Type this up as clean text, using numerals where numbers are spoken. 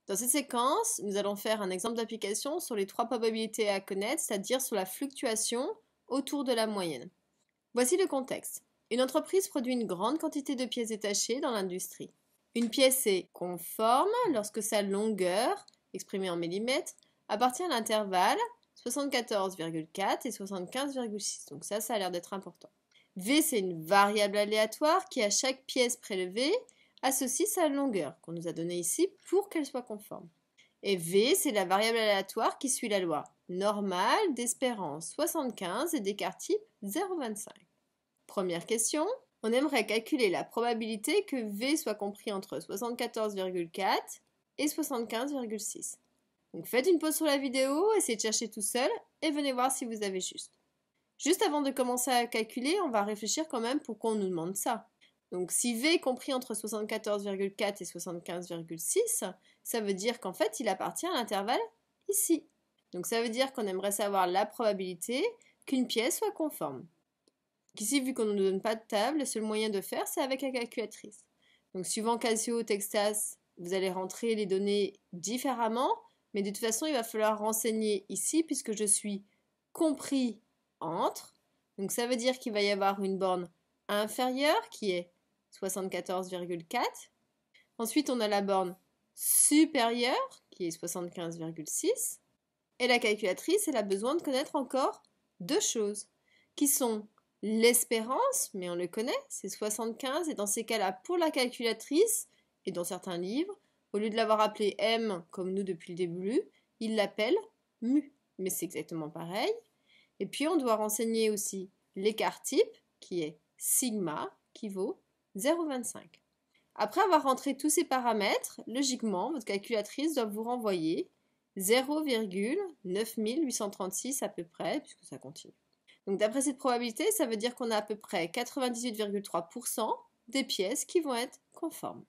Dans cette séquence, nous allons faire un exemple d'application sur les trois probabilités à connaître, c'est-à-dire sur la fluctuation autour de la moyenne. Voici le contexte. Une entreprise produit une grande quantité de pièces détachées dans l'industrie. Une pièce est conforme lorsque sa longueur, exprimée en millimètres, appartient à l'intervalle 74,4 et 75,6. Donc ça a l'air d'être important. V, c'est une variable aléatoire qui, à chaque pièce prélevée, associe sa longueur, qu'on nous a donnée ici, pour qu'elle soit conforme. Et V, c'est la variable aléatoire qui suit la loi normale d'espérance 75 et d'écart type 0,25. Première question, on aimerait calculer la probabilité que V soit compris entre 74,4 et 75,6. Donc faites une pause sur la vidéo, essayez de chercher tout seul et venez voir si vous avez juste. Juste avant de commencer à calculer, on va réfléchir quand même pourquoi on nous demande ça. Donc si V est compris entre 74,4 et 75,6, ça veut dire qu'en fait il appartient à l'intervalle ici. Donc ça veut dire qu'on aimerait savoir la probabilité qu'une pièce soit conforme. Ici, vu qu'on ne nous donne pas de table, le seul moyen de faire, c'est avec la calculatrice. Donc suivant Casio ou Texas, vous allez rentrer les données différemment, mais de toute façon, il va falloir renseigner ici puisque je suis compris entre. Donc ça veut dire qu'il va y avoir une borne inférieure qui est 74,4. Ensuite, on a la borne supérieure qui est 75,6. Et la calculatrice, elle a besoin de connaître encore deux choses qui sont l'espérance, mais on le connaît, c'est 75, et dans ces cas-là, pour la calculatrice, et dans certains livres, au lieu de l'avoir appelé M, comme nous depuis le début, ils l'appellent mu, mais c'est exactement pareil. Et puis on doit renseigner aussi l'écart type, qui est sigma, qui vaut 0,25. Après avoir rentré tous ces paramètres, logiquement, votre calculatrice doit vous renvoyer 0,9836 à peu près, puisque ça continue. Donc d'après cette probabilité, ça veut dire qu'on a à peu près 98,3% des pièces qui vont être conformes.